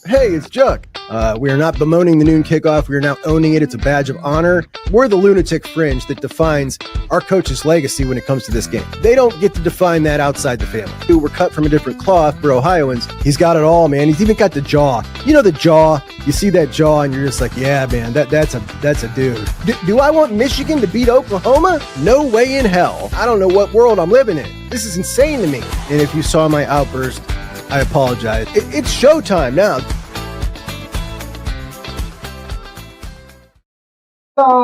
Hey, it's Chuck. We are not bemoaning the noon kickoff. We are now owning it. It's a badge of honor. We're the lunatic fringe that defines our coach's legacy when it comes to this game. They don't get to define that outside the family. We're cut from a different cloth. For Ohioans, he's got it all, man. He's even got the jaw. You know the jaw. You see that jaw, and you're just like, yeah, man, that's a dude. Do I want Michigan to beat Oklahoma? No way in hell. I don't know what world I'm living in. This is insane to me. And if you saw my outburst, I apologize. It's showtime now.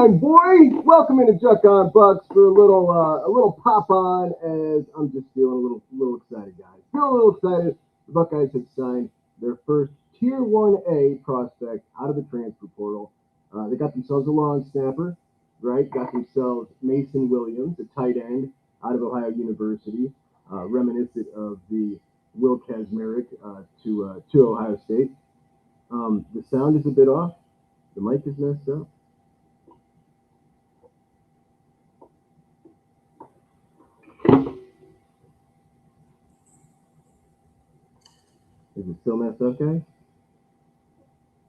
Boys, welcome into Chuck on Bucks for a little pop on. As I'm just feeling a little excited, guys. Feeling a little excited. The Buckeyes have signed their first Tier 1A prospect out of the transfer portal. They got themselves a long snapper, right? Got themselves Mason Williams, a tight end out of Ohio University, reminiscent of the Will Kazmarek to Ohio State. The sound is a bit off. The mic is messed up. Is it still messed up, guys?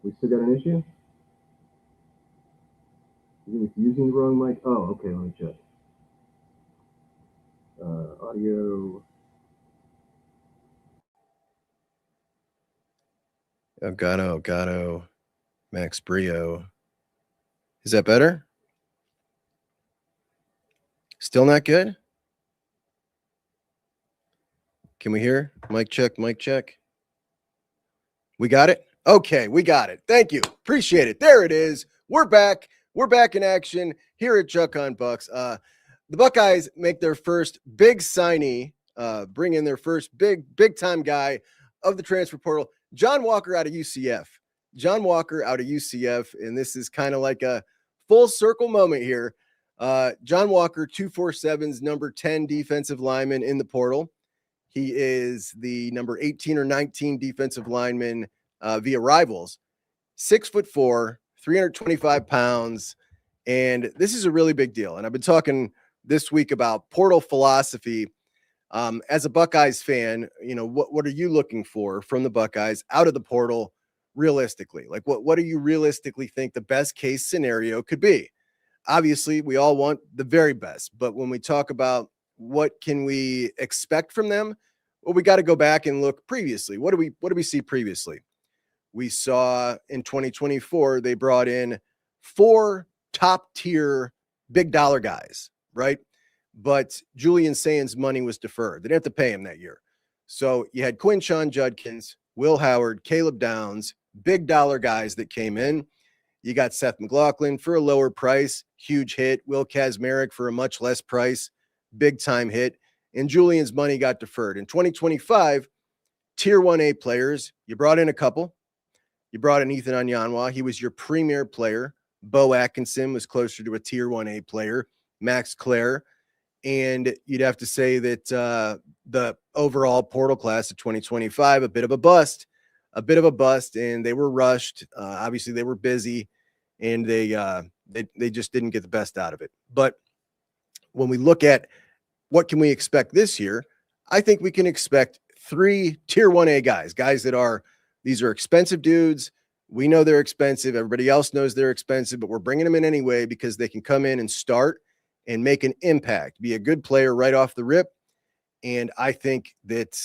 We still got an issue? Is it using the wrong mic? Oh, okay, let me check. Audio. Elgato, Max Brio. Is that better? Still not good? Can we hear? Mic check. We got it? Okay, we got it. Thank you. Appreciate it. There it is. We're back. We're back in action here at Chuck on Bucks. The Buckeyes make their first big signee, bring in their first big time guy of the transfer portal, John Walker out of UCF. And this is kind of like a full circle moment here. John Walker, 247's number 10 defensive lineman in the portal. He is the number 18 or 19 defensive lineman via Rivals. 6'4", 325 pounds. And this is a really big deal. And I've been talking this week about portal philosophy. As a Buckeyes fan, you know, what are you looking for from the Buckeyes out of the portal realistically? Like what do you realistically think the best case scenario could be? Obviously, we all want the very best. But when we talk about what can we expect from them? Well, we got to go back and look previously. What do we see previously? We saw in 2024, they brought in 4 top tier big dollar guys, right? But Julian Sain's money was deferred. They didn't have to pay him that year. So you had Quinshon Judkins, Will Howard, Caleb Downs, big dollar guys that came in. You got Seth McLaughlin for a lower price, huge hit. Will Kazmarek for a much less price, big time hit. And Julian's money got deferred. In 2025, Tier 1A players, you brought in a couple. You brought in Ethan Onyanwa. He was your premier player. Bo Atkinson was closer to a Tier 1A player. Max Clare. And you'd have to say that the overall portal class of 2025, a bit of a bust, and they were rushed. Obviously, they were busy, and they just didn't get the best out of it. But when we look at what can we expect this year, I think we can expect 3 Tier 1A guys that these are expensive dudes. We know they're expensive. Everybody else knows they're expensive, but we're bringing them in anyway because they can come in and start and make an impact, be a good player right off the rip. And I think that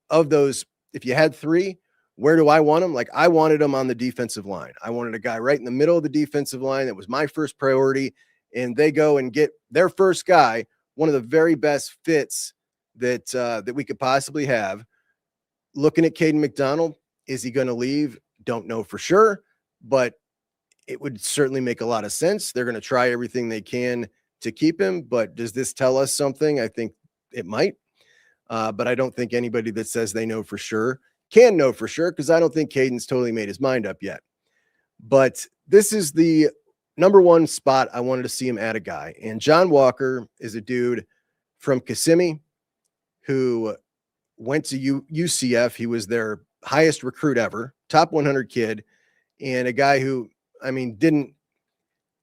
of those, if you had 3, where do I want them? Like I wanted them on the defensive line. I wanted a guy right in the middle of the defensive line. That was my first priority. And they go and get their first guy, one of the very best fits that we could possibly have. Looking at Caden McDonald, is he going to leave? Don't know for sure, but it would certainly make a lot of sense. They're going to try everything they can to keep him, but does this tell us something? I think it might, but I don't think anybody that says they know for sure can know for sure, because I don't think Caden's totally made his mind up yet. But this is the number 1 spot I wanted to see him add a guy, and John Walker is a dude from Kissimmee who went to UCF. He was their highest recruit ever, top 100 kid, and a guy who, I mean, didn't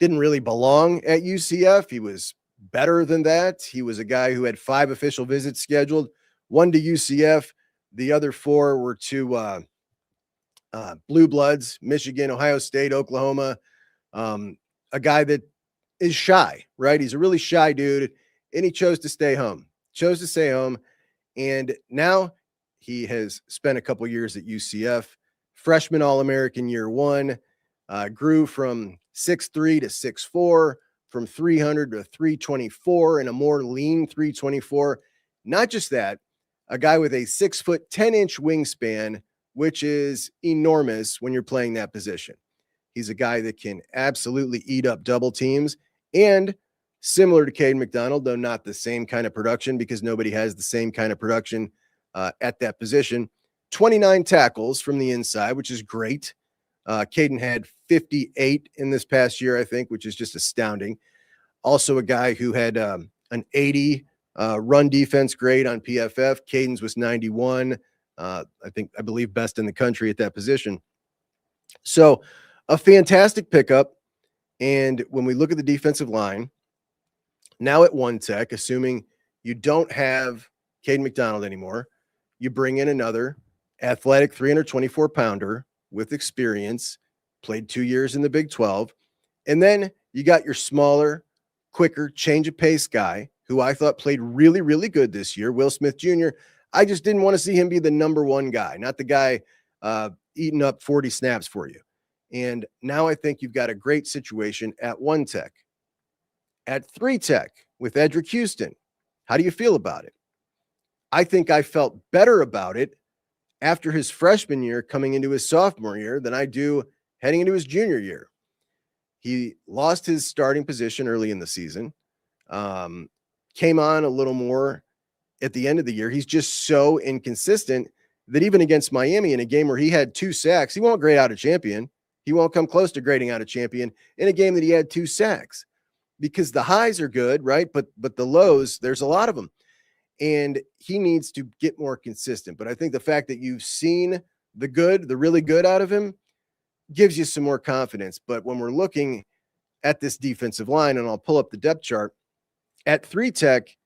really belong at UCF. He was better than that. He was a guy who had 5 official visits scheduled, 1 to UCF. The other 4 were to Blue Bloods, Michigan, Ohio State, Oklahoma, a guy that is shy, right? He's a really shy dude, and he chose to stay home. And now he has spent a couple years at UCF, freshman All-American year one, grew from 6'3" to 6'4", from 300 to 324, and a more lean 324. Not just that, a guy with a 6 foot 10-inch wingspan, which is enormous when you're playing that position. He's a guy that can absolutely eat up double teams, and similar to Caden McDonald, though not the same kind of production, because nobody has the same kind of production at that position. 29 tackles from the inside, which is great. Caden had 58 in this past year, I think, which is just astounding. Also a guy who had an 80 run defense grade on PFF. Caden's was 91. I believe best in the country at that position. So a fantastic pickup. And when we look at the defensive line, now at One Tech, assuming you don't have Caden McDonald anymore, you bring in another athletic 324-pounder with experience, played 2 years in the Big 12. And then you got your smaller, quicker, change of pace guy who I thought played really, really good this year, Will Smith Jr. I just didn't want to see him be the number one guy, not the guy eating up 40 snaps for you. And now I think you've got a great situation at One Tech. At 3 Tech with Edric Houston, how do you feel about it? I think I felt better about it after his freshman year coming into his sophomore year than I do heading into his junior year. He lost his starting position early in the season, came on a little more at the end of the year. He's just so inconsistent that even against Miami in a game where he had 2 sacks, he won't grade out a champion. He won't come close to grading out a champion in a game that he had 2 sacks, because the highs are good, right? But the lows, there's a lot of them. And he needs to get more consistent. But I think the fact that you've seen the good, the really good out of him, gives you some more confidence. But when we're looking at this defensive line, and I'll pull up the depth chart, at 3 Tech,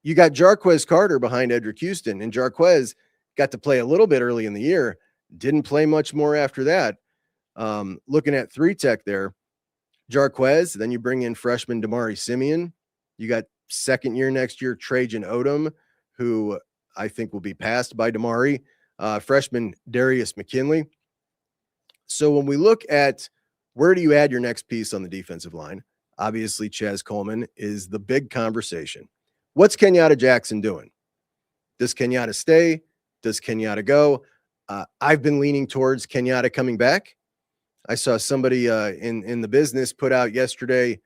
you got Jarquez Carter behind Edric Houston, and Jarquez got to play a little bit early in the year, didn't play much more after that. Looking at 3 Tech there, Jarquez, then you bring in freshman Damari Simeon. You got second year next year, Trajan Odom, who I think will be passed by Damari. Freshman Darius McKinley. So when we look at where do you add your next piece on the defensive line, obviously Chaz Coleman is the big conversation. What's Kenyatta Jackson doing? Does Kenyatta stay? Does Kenyatta go? I've been leaning towards Kenyatta coming back. I saw somebody in the business put out yesterday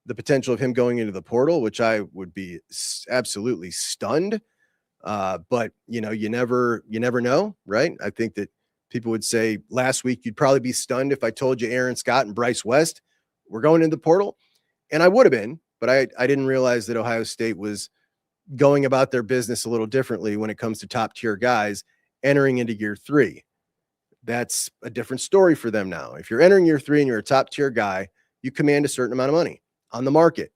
the potential of him going into the portal, which I would be absolutely stunned. But you never know, right? I think that people would say last week you'd probably be stunned if I told you Aaron Scott and Bryce West were going into the portal, and I would have been, but I didn't realize that Ohio State was going about their business a little differently when it comes to top tier guys entering into year 3. That's a different story for them now. If you're entering year 3 and you're a top tier guy, you command a certain amount of money on the market.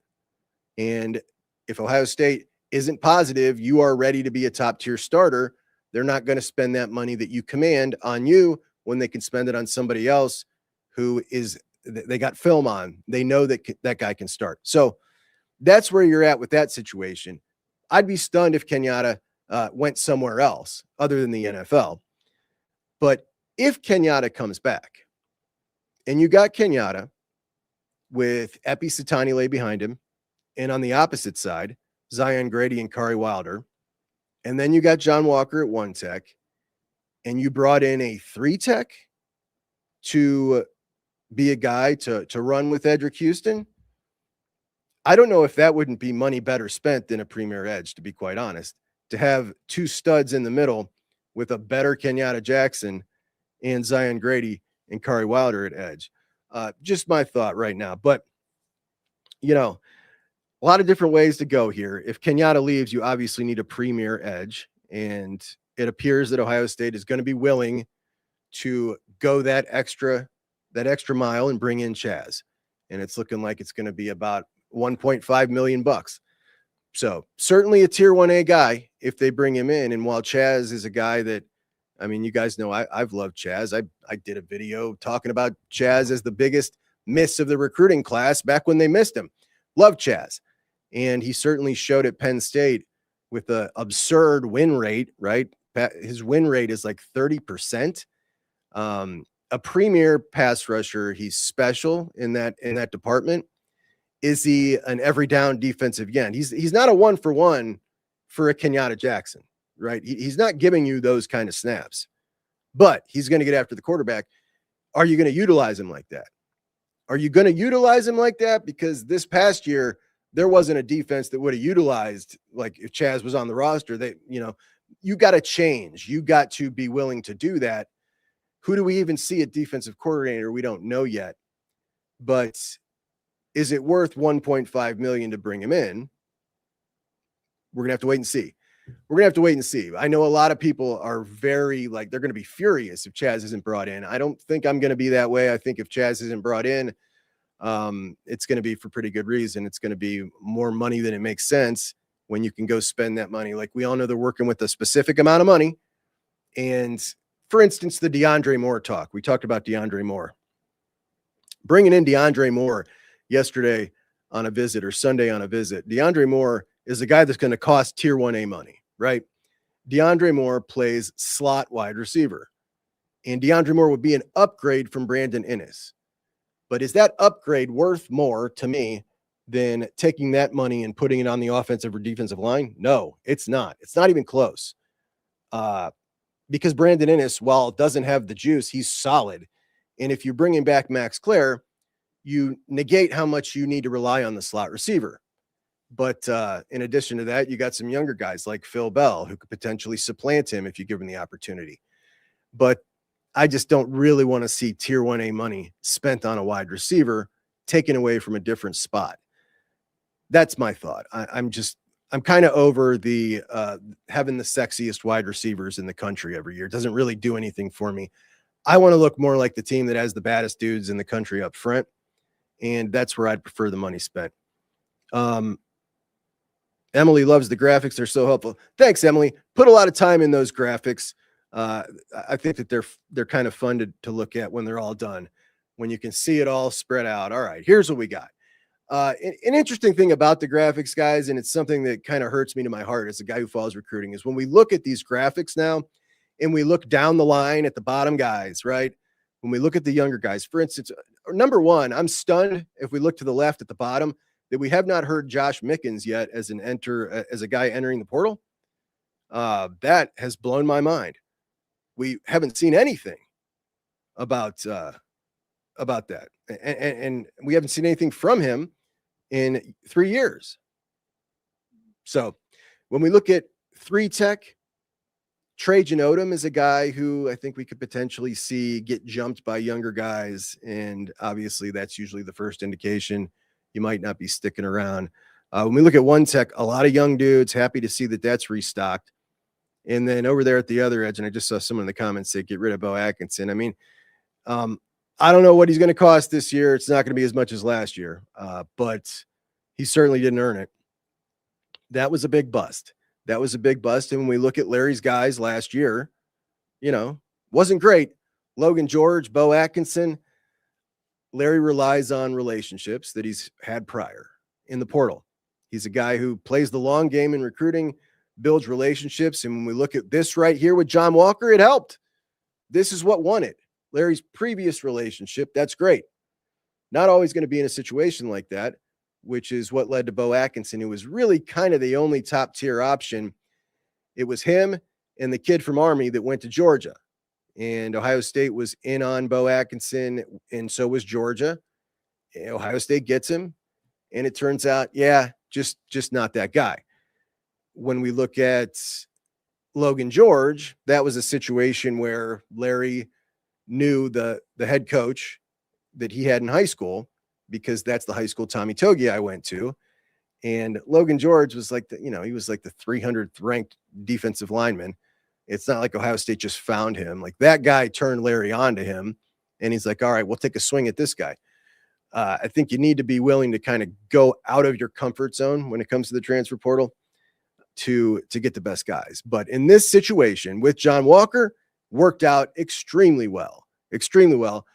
And if Ohio State isn't positive you are ready to be a top tier starter, they're not going to spend that money that you command on you when they can spend it on somebody else who is, they got film on. They know that that guy can start. So that's where you're at with that situation. I'd be stunned if Kenyatta went somewhere else other than the NFL. But if Kenyatta comes back and you got Kenyatta with Epi Satanile behind him, and on the opposite side, Zion Grady and Kari Wilder, and then you got John Walker at 1 Tech, and you brought in a 3 Tech to be a guy to run with Edric Houston, I don't know if that wouldn't be money better spent than a premier edge, to be quite honest, to have 2 studs in the middle with a better Kenyatta Jackson and Zion Grady and Kari Wilder at edge. Just my thought right now. But, a lot of different ways to go here. If Kenyatta leaves, you obviously need a premier edge. And it appears that Ohio State is going to be willing to go that extra mile and bring in Chaz. And it's looking like it's going to be about $1.5 million. So certainly a tier 1A guy if they bring him in. And while Chaz is a guy that I mean, you guys know I've loved Chaz. I did a video talking about Chaz as the biggest miss of the recruiting class back when they missed him. Love Chaz. And he certainly showed at Penn State with an absurd win rate, right? His win rate is like 30%. A premier pass rusher. He's special in that department. Is he an every down defensive end? He's not a 1-for-1 for a Kenyatta Jackson, right? He's not giving you those kind of snaps, but he's going to get after the quarterback. Are you going to utilize him like that? Are you going to utilize him like that? Because this past year, there wasn't a defense that would have utilized, like if Chaz was on the roster, you got to change. You got to be willing to do that. Who do we even see at defensive coordinator? We don't know yet, but is it worth $1.5 million to bring him in? We're going to have to wait and see. I know a lot of people are very they're going to be furious if Chaz isn't brought in. I don't think I'm going to be that way. I think if Chaz isn't brought in, it's going to be for pretty good reason. It's going to be more money than it makes sense when you can go spend that money. Like we all know they're working with a specific amount of money. And for instance, the DeAndre Moore talk, we talked about DeAndre Moore. Bringing in DeAndre Moore yesterday on a visit or Sunday on a visit. DeAndre Moore is a guy that's going to cost tier 1A money, right? DeAndre Moore plays slot wide receiver. And DeAndre Moore would be an upgrade from Brandon Inniss. But is that upgrade worth more to me than taking that money and putting it on the offensive or defensive line? No, it's not. It's not even close. Because Brandon Inniss, while doesn't have the juice, he's solid. And if you're bringing back Max Clare, you negate how much you need to rely on the slot receiver. But in addition to that, you got some younger guys like Phil Bell who could potentially supplant him if you give him the opportunity. But I just don't really want to see tier 1A money spent on a wide receiver taken away from a different spot. That's my thought. I'm kind of over the having the sexiest wide receivers in the country every year. It doesn't really do anything for me. I want to look more like the team that has the baddest dudes in the country up front. And that's where I'd prefer the money spent. Emily loves the graphics. They're so helpful. Thanks, Emily. Put a lot of time in those graphics. I think that they're kind of fun to look at when they're all done, when you can see it all spread out. All right, here's what we got. An interesting thing about the graphics, guys, and it's something that kind of hurts me to my heart as a guy who follows recruiting, is when we look at these graphics now and we look down the line at the bottom guys, right? When we look at the younger guys, for instance, number one, I'm stunned if we look to the left at the bottom that we have not heard Josh Mickens yet as a guy entering the portal. That has blown my mind. We haven't seen anything about that. And we haven't seen anything from him in 3 years. So when we look at 3-tech, Trajan Odom is a guy who I think we could potentially see get jumped by younger guys. And obviously that's usually the first indication you might not be sticking around. When we look at 1-tech, a lot of young dudes, happy to see that that's restocked. And then over there at the other edge, and I just saw someone in the comments say, get rid of Bo Atkinson. I mean, I don't know what he's going to cost this year. It's not going to be as much as last year, but he certainly didn't earn it. That was a big bust. And when we look at Larry's guys last year, wasn't great. Logan George, Bo Atkinson. Larry relies on relationships that he's had prior in the portal. He's a guy who plays the long game in recruiting, builds relationships. And when we look at this right here with John Walker, it helped. This is what won it. Larry's previous relationship. That's great. Not always going to be in a situation like that, which is what led to Bo Atkinson, who was really kind of the only top tier option. It was him and the kid from Army that went to Georgia, and Ohio State was in on Bo Atkinson. And so was Georgia. And Ohio State gets him. And it turns out, just not that guy. When we look at Logan George, that was a situation where Larry knew the head coach that he had in high school, because that's the high school Tommy Togi I went to. And Logan George was like he was like the 300th ranked defensive lineman. It's not like Ohio State just found him. Like, that guy turned Larry on to him, and he's like, all right, we'll take a swing at this guy. I think you need to be willing to kind of go out of your comfort zone when it comes to the transfer portal to get the best guys. But in this situation with John Walker, worked out extremely well, extremely well.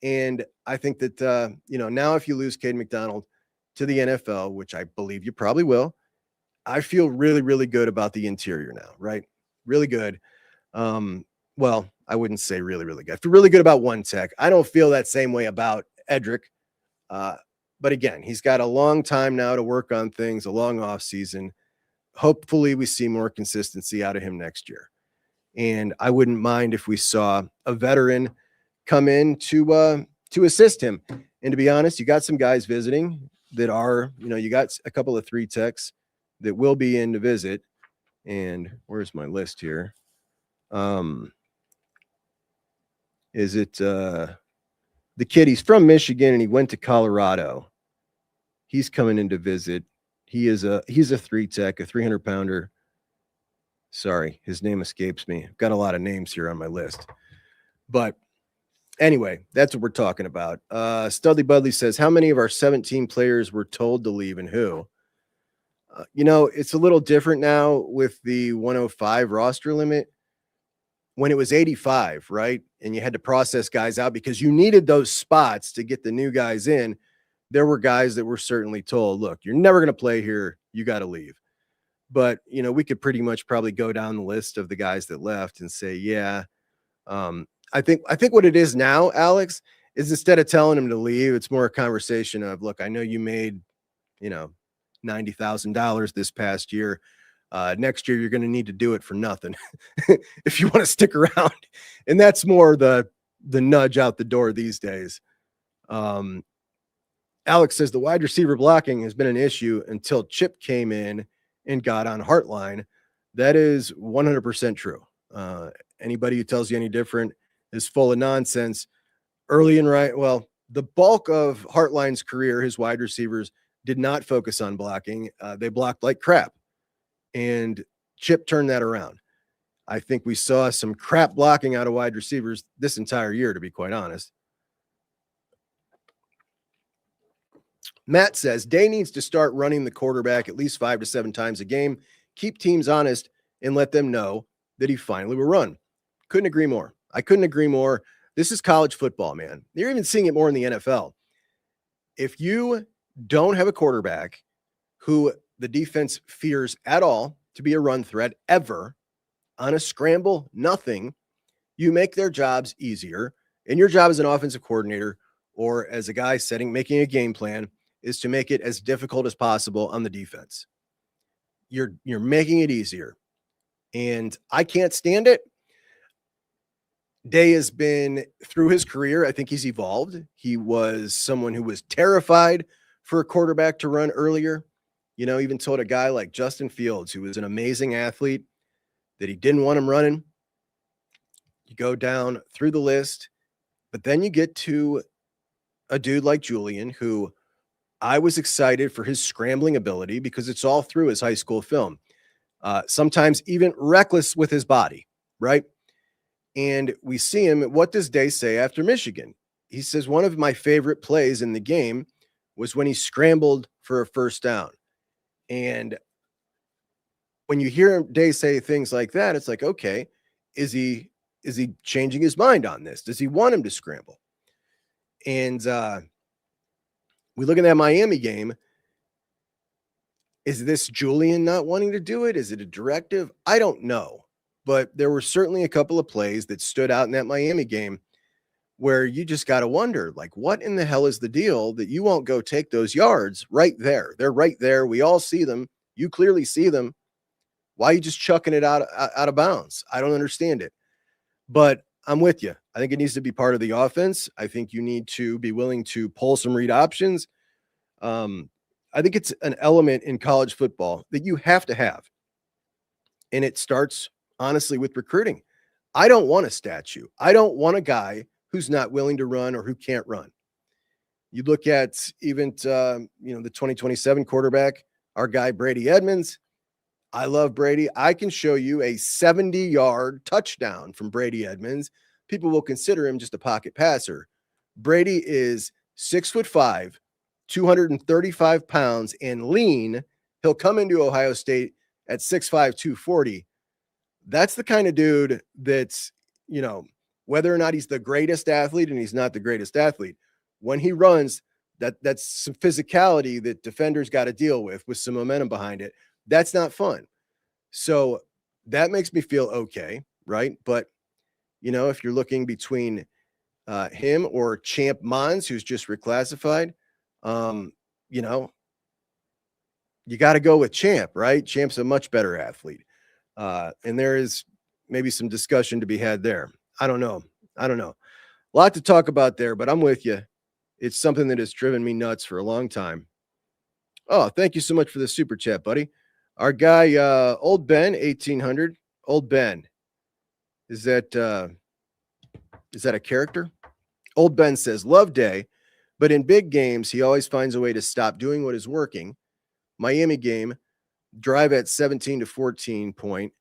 And I think that, now if you lose Cade McDonald to the NFL, which I believe you probably will, I feel really, really good about the interior now, right? Really good. Well, I wouldn't say really, really good. I feel really good about one tech. I don't feel that same way about Edric. But again, he's got a long time now to work on things, a long off season. Hopefully we see more consistency out of him next year. And I wouldn't mind if we saw a veteran come in to assist him. And to be honest, you got some guys visiting that are, you got a couple of 3 techs that will be in to visit. And where's my list here? Is it the kid? He's from Michigan and he went to Colorado. He's coming in to visit. He's a 3 tech, a 300-pounder. Sorry, his name escapes me. I've got a lot of names here on my list. But anyway, that's what we're talking about. Studley Budley says, how many of our 17 players were told to leave and who? It's a little different now with the 105 roster limit. When it was 85, right? And you had to process guys out because you needed those spots to get the new guys in. There were guys that were certainly told, look, you're never going to play here. You got to leave. But, we could pretty much probably go down the list of the guys that left and say, yeah. I think what it is now, Alex, is instead of telling him to leave, it's more a conversation of, look, I know you made, $90,000 this past year. Next year, you're going to need to do it for nothing if you want to stick around. And that's more the nudge out the door these days. Alex says the wide receiver blocking has been an issue until Chip came in and got on Heartline. That is 100% true. Anybody who tells you any different is full of nonsense. The bulk of Heartline's career, his wide receivers did not focus on blocking. They blocked like crap. And Chip turned that around. I think we saw some crap blocking out of wide receivers this entire year, to be quite honest. Matt says Day needs to start running the quarterback at least 5 to 7 times a game, keep teams honest, and let them know that he finally will run. Couldn't agree more. I couldn't agree more. This is college football, man. You're even seeing it more in the NFL. If you don't have a quarterback who the defense fears at all to be a run threat ever on a scramble, nothing, you make their jobs easier. And your job as an offensive coordinator or as a guy making a game plan is to make it as difficult as possible on the defense. You're making it easier. And I can't stand it. Day has been through his career. I think he's evolved. He was someone who was terrified for a quarterback to run earlier. Even told a guy like Justin Fields, who was an amazing athlete, that he didn't want him running. You go down through the list, but then you get to a dude like Julian, who I was excited for his scrambling ability because it's all through his high school film. Sometimes even reckless with his body, right? And we see him. What does Day say after Michigan? He says, one of my favorite plays in the game was when he scrambled for a first down. And when you hear Day say things like that, it's like, okay, is he changing his mind on this? Does he want him to scramble? And we look at that Miami game. Is this Julian not wanting to do it? Is it a directive? I don't know. But there were certainly a couple of plays that stood out in that Miami game where you just got to wonder, like, what in the hell is the deal that you won't go take those yards right there? They're right there. We all see them. You clearly see them. Why are you just chucking it out of bounds? I don't understand it. But I'm with you. I think it needs to be part of the offense. I think you need to be willing to pull some read options. I think it's an element in college football that you have to have. And it starts, honestly, with recruiting. I don't want a statue. I don't want a guy who's not willing to run or who can't run. You look at even, the 2027 quarterback, our guy, Brady Edmonds. I love Brady. I can show you a 70-yard touchdown from Brady Edmonds. People will consider him just a pocket passer. Brady is 6'5", 235 pounds and lean. He'll come into Ohio State at 6'5", 240. That's the kind of dude that's whether or not he's the greatest athlete, and he's not the greatest athlete, when he runs, that's some physicality that defenders got to deal with some momentum behind it. That's not fun. So that makes me feel okay, right? But, if you're looking between him or Champ Mons, who's just reclassified, you got to go with Champ, right? Champ's a much better athlete. And there is maybe some discussion to be had there. I don't know. A lot to talk about there, but I'm with you. It's something that has driven me nuts for a long time. Oh, thank you so much for the super chat, buddy. Our guy, Old Ben, 1800. Old Ben. Is that a character? Old Ben says, love Day, but in big games, he always finds a way to stop doing what is working. Miami game, drive at 17-14 point.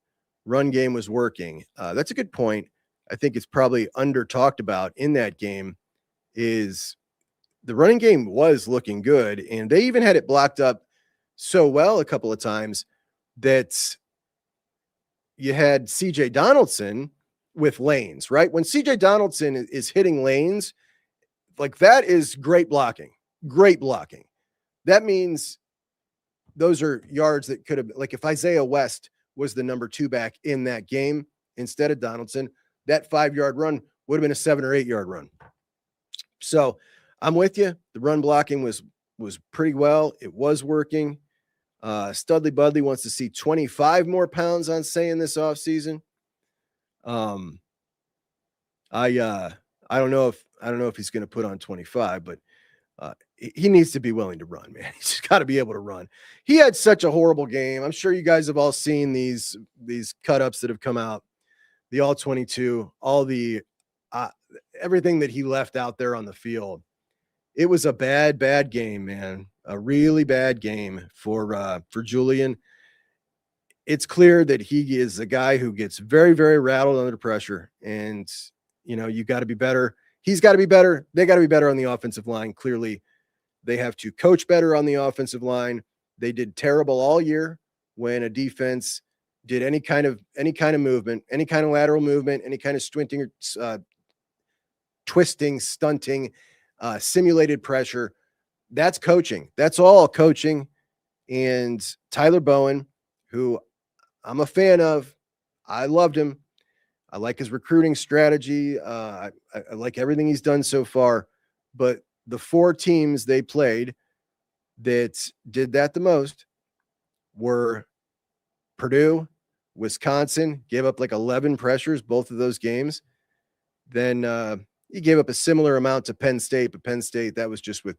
Run game was working. That's a good point. I think it's probably under talked about in that game is the running game was looking good. And they even had it blocked up so well a couple of times that you had CJ Donaldson with lanes, right? When CJ Donaldson is hitting lanes, like that is great blocking. That means those are yards that could have, like if Isaiah West was the number 2 back in that game instead of Donaldson, that 5-yard run would have been a 7 or 8 yard run. So I'm with you. The run blocking was pretty well. It was working. Studley Budley wants to see 25 more pounds on Sayin this offseason. I don't know if he's going to put on 25, but he needs to be willing to run, man. He's just got to be able to run. He had such a horrible game. I'm sure you guys have all seen these cut-ups that have come out, the all 22, all the everything that he left out there on the field. It was a bad game, man. A really bad game for Julian. It's clear that he is a guy who gets very, very rattled under pressure, and you got to be better. He's got to be better. They got to be better on the offensive line. Clearly, they have to coach better on the offensive line. They did terrible all year when a defense did any kind of movement, any kind of lateral movement, any kind of twisting, stunting, simulated pressure. That's coaching. That's all coaching. And Tyler Bowen, who I'm a fan of, I loved him. I like his recruiting strategy. I like everything he's done so far. But the 4 teams they played that did that the most were Purdue, Wisconsin, gave up like 11 pressures, both of those games. Then he gave up a similar amount to Penn State, but Penn State, that was just with,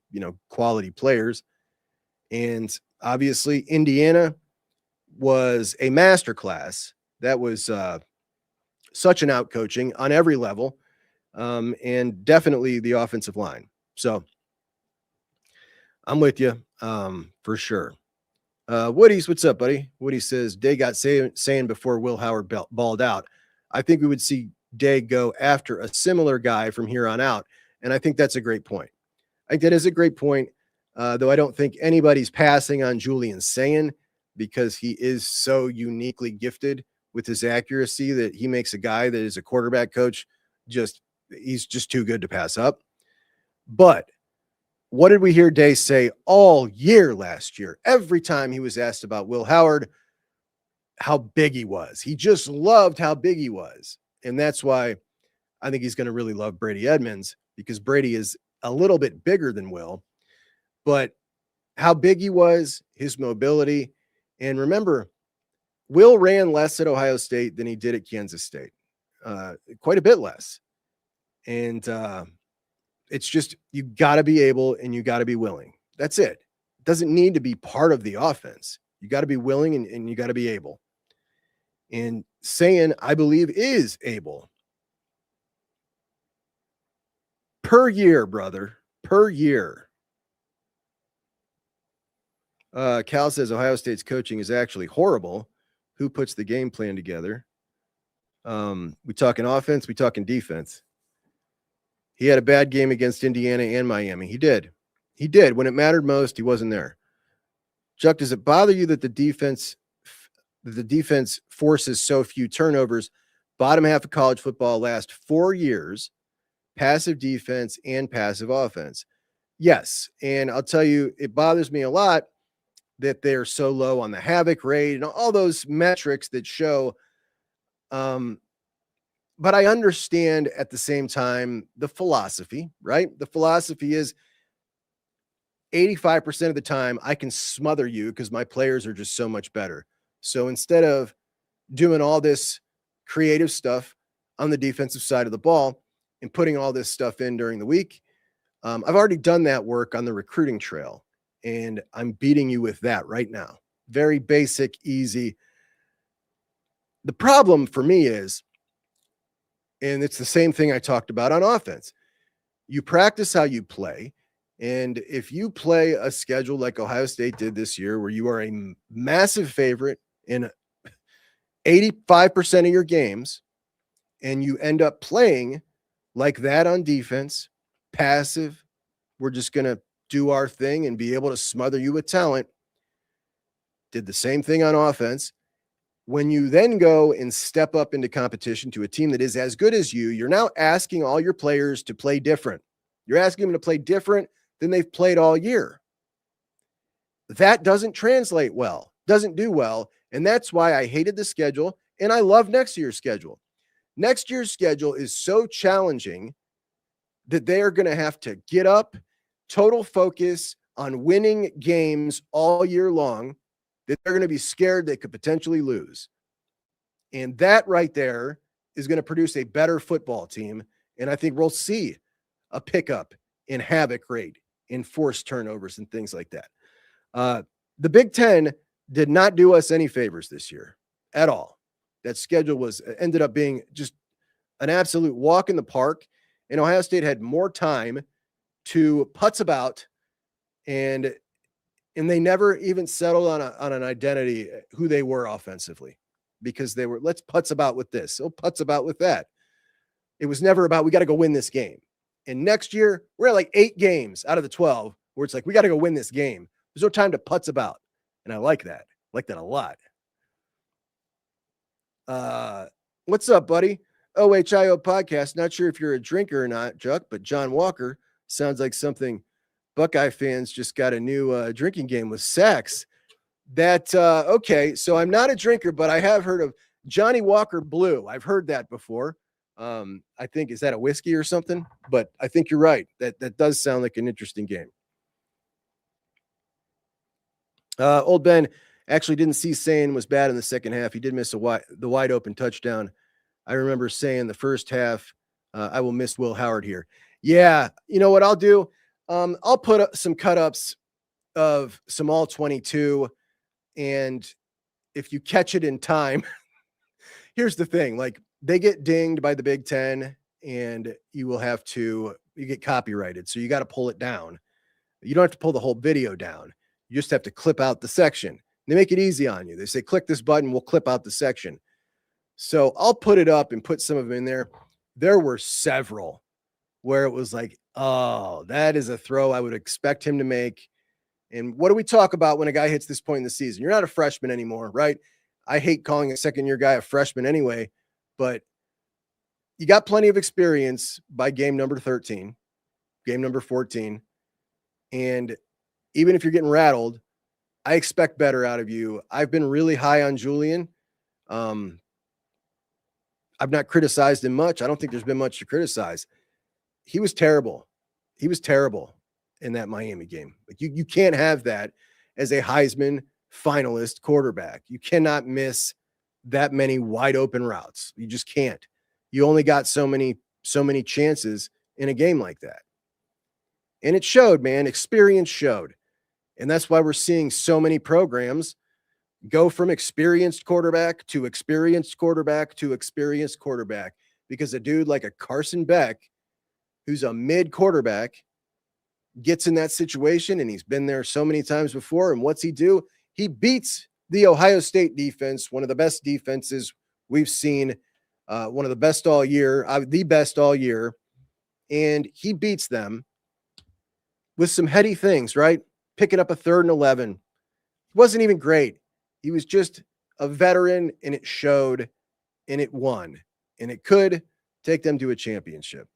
quality players. And obviously Indiana was a masterclass. That was such an out coaching on every level, and definitely the offensive line. So I'm with you for sure. Woody's, what's up, buddy? Woody says Day got saying before Will Howard balled out. I think we would see Day go after a similar guy from here on out, and I think that's a great point. I think that is a great point, though I don't think anybody's passing on Julian Sayin because he is so uniquely gifted with his accuracy that he makes a guy that is a quarterback coach he's just too good to pass up. But what did we hear Day say all year last year? Every time he was asked about Will Howard, how big he was. He just loved how big he was. And that's why I think he's going to really love Brady Edmonds, because Brady is a little bit bigger than Will. But how big he was, his mobility. And remember, Will ran less at Ohio State than he did at Kansas State, quite a bit less. And it's just, you got to be able and you got to be willing. That's it. It doesn't need to be part of the offense. You got to be willing and you got to be able. And Sayin, I believe, is able. Per year, brother. Per year. Cal says Ohio State's coaching is actually horrible. Who puts the game plan together? We talking offense, we talking defense. He had a bad game against Indiana and Miami. He did. When it mattered most, he wasn't there. Chuck, does it bother you that the defense forces so few turnovers, bottom half of college football last 4 years, passive defense and passive offense. Yes, and I'll tell you, it bothers me a lot that they're so low on the havoc rate and all those metrics that show. But I understand at the same time the philosophy, right? The philosophy is 85% of the time I can smother you because my players are just so much better. So instead of doing all this creative stuff on the defensive side of the ball and putting all this stuff in during the week, I've already done that work on the recruiting trail, and I'm beating you with that right now. Very basic, easy. The problem for me is, and it's the same thing I talked about on offense, you practice how you play. And if you play a schedule like Ohio State did this year, where you are a massive favorite in 85% of your games, and you end up playing like that on defense, passive, we're just going to do our thing and be able to smother you with talent. Did the same thing on offense. When you then go and step up into competition to a team that is as good as you, you're now asking all your players to play different. You're asking them to play different than they've played all year. That doesn't translate well, doesn't do well. And that's why I hated the schedule, and I love next year's schedule. Next year's schedule is so challenging that they are going to have to get up, total focus on winning games all year long, that they're going to be scared they could potentially lose. And that right there is going to produce a better football team. And I think we'll see a pickup in havoc rate, in forced turnovers and things like that. The Big Ten did not do us any favors this year at all. That schedule ended up being just an absolute walk in the park. And Ohio State had more time to putz about, and they never even settled on an identity, who they were offensively, because they were, let's putz about with this, so putz about with that. It was never about, we got to go win this game. And next year, we're at like 8 games out of the 12 where it's like, we got to go win this game. There's no time to putz about. And I like that. I like that a lot. What's up, buddy? OHIO podcast. Not sure if you're a drinker or not, Chuck, but John Walker sounds like something Buckeye fans just got a new drinking game with sex. Okay, so I'm not a drinker, but I have heard of Johnny Walker Blue. I've heard that before. I think, is that a whiskey or something? But I think you're right. That does sound like an interesting game. Old Ben actually didn't see Sane was bad in the second half. He did miss the wide open touchdown. I remember saying the first half, I will miss Will Howard here. Yeah, you know what I'll do? I'll put up some cut-ups of some all 22, and if you catch it in time, here's the thing, like, they get dinged by the Big Ten, and you get copyrighted, so you got to pull it down. You don't have to pull the whole video down. You just have to clip out the section. They make it easy on you. They say, click this button, we'll clip out the section. So I'll put it up and put some of them in there. There were several where it was like, oh, that is a throw I would expect him to make. And what do we talk about when a guy hits this point in the season? You're not a freshman anymore, right? I hate calling a second-year guy a freshman anyway, but you got plenty of experience by game number 13, game number 14. And even if you're getting rattled, I expect better out of you. I've been really high on Julian. I've not criticized him much. I don't think there's been much to criticize. He was terrible. He was terrible in that Miami game. Like, you can't have that as a Heisman finalist quarterback. You cannot miss that many wide open routes. You just can't. You only got so many chances in a game like that. And it showed, man. Experience showed. And that's why we're seeing so many programs go from experienced quarterback to experienced quarterback to experienced quarterback, because a dude like a Carson Beck, who's a mid quarterback, gets in that situation, and he's been there so many times before. And what's he do? He beats the Ohio State defense, one of the best defenses we've seen, one of the best all year, the best all year. And he beats them with some heady things, right? Picking up a 3rd and 11. It wasn't even great. He was just a veteran, and it showed, and it won. and it could take them to a championship.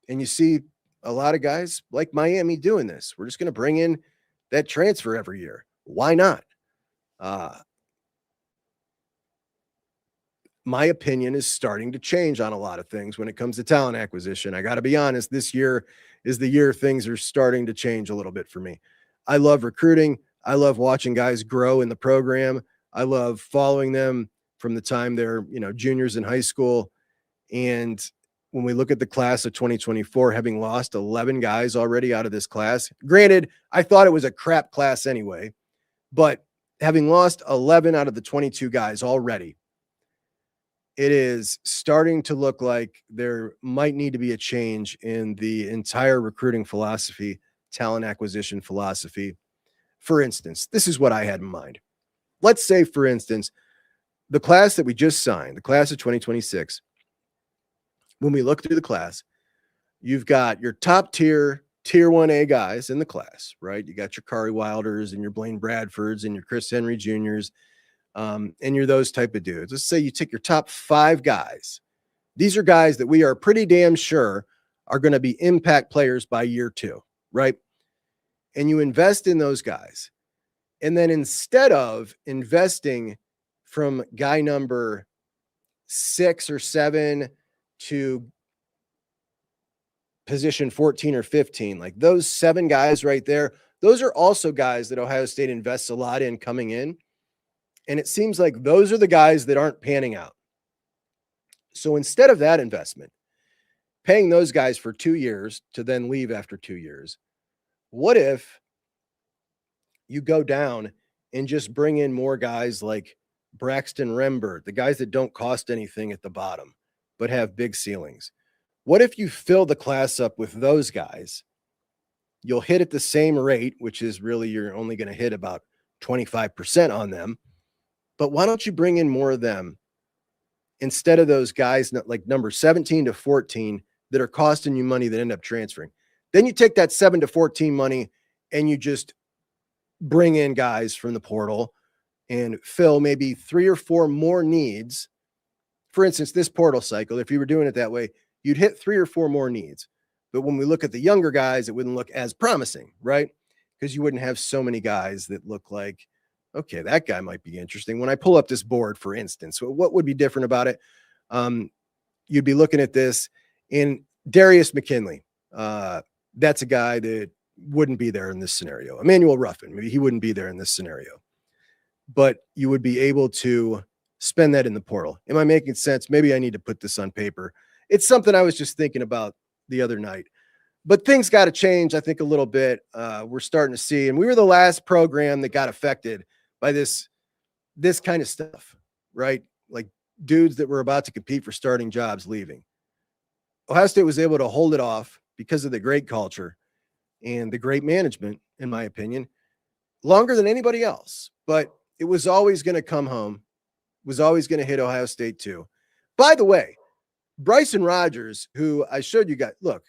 And you see a lot of guys like Miami doing this. We're just going to bring in that transfer every year. Why not? My opinion is starting to change on a lot of things when it comes to talent acquisition. I got to be honest, this year is the year things are starting to change a little bit for me. I love recruiting. I love watching guys grow in the program. I love following them from the time they're, juniors in high school. And when we look at the class of 2024, having lost 11 guys already out of this class, granted, I thought it was a crap class anyway, but having lost 11 out of the 22 guys already, it is starting to look like there might need to be a change in the entire recruiting philosophy, talent acquisition philosophy. For instance, this is what I had in mind. Let's say, for instance, the class that we just signed, the class of 2026, when we look through the class, you've got your top tier 1A guys in the class, right? You got your Kari Wilders and your Blaine Bradfords and your Chris Henry Juniors. And you're those type of dudes. Let's say you take your top 5 guys. These are guys that we are pretty damn sure are going to be impact players by year 2, right? And you invest in those guys. And then instead of investing from guy number 6 or 7 to position 14 or 15, like those 7 guys right there, those are also guys that Ohio State invests a lot in coming in. And it seems like those are the guys that aren't panning out. So instead of that investment, paying those guys for 2 years to then leave after 2 years, what if you go down and just bring in more guys like Braxton Rembert, the guys that don't cost anything at the bottom, but have big ceilings? What if you fill the class up with those guys? You'll hit at the same rate, which is really you're only going to hit about 25% on them. But why don't you bring in more of them instead of those guys like number 17 to 14 that are costing you money that end up transferring? Then you take that 7 to 14 money and you just bring in guys from the portal and fill maybe 3 or 4 more needs. For instance, this portal cycle, if you were doing it that way, you'd hit 3 or 4 more needs. But when we look at the younger guys, it wouldn't look as promising, right? Because you wouldn't have so many guys that look like, okay, that guy might be interesting. When I pull up this board, for instance, what would be different about it? You'd be looking at this in Darius McKinley. That's a guy that wouldn't be there in this scenario. Emmanuel Ruffin, maybe he wouldn't be there in this scenario. But you would be able to spend that in the portal. Am I making sense? Maybe I need to put this on paper. It's something I was just thinking about the other night. But things got to change, I think, a little bit. We're starting to see, and we were the last program that got affected by this kind of stuff, right? Like dudes that were about to compete for starting jobs leaving. Ohio State was able to hold it off because of the great culture and the great management, in my opinion, longer than anybody else. But it was always going to come home, was always going to hit Ohio State too. By the way, Bryson Rogers, who I showed you guys, look,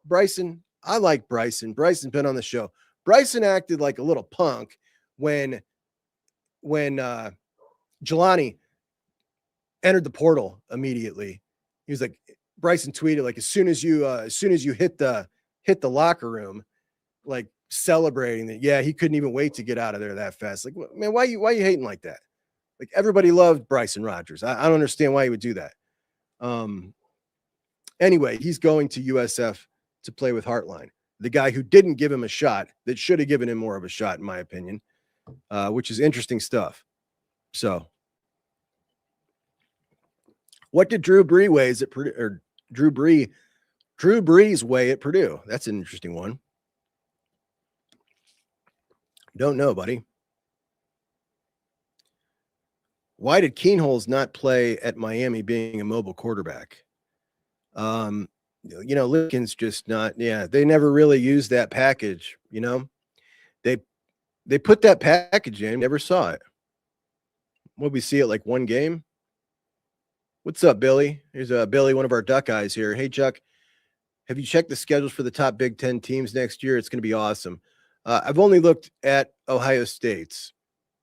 Bryson, I like Bryson. Bryson's been on the show. Bryson acted like a little punk when Jelani entered the portal immediately. He was like, Bryson tweeted, like, as soon as you hit the locker room, like celebrating that. Yeah, he couldn't even wait to get out of there that fast. Like, man, why you hating like that? Like, everybody loved Bryson Rogers. I don't understand why he would do that. Anyway, he's going to USF to play with Heartline, the guy who didn't give him a shot that should have given him more of a shot, in my opinion, which is interesting stuff. So what did Drew Brees weigh at Purdue, or Drew Brees weigh at Purdue? That's an interesting one. Don't know, buddy. Why did Keenholz not play at Miami being a mobile quarterback? Lincoln's just not, they never really used that package, They put that package in, never saw it. Would we see it like one game? What's up, Billy? Here's Billy, one of our Buckeyes here. Hey, Chuck, have you checked the schedules for the top Big Ten teams next year? It's going to be awesome. I've only looked at Ohio State's,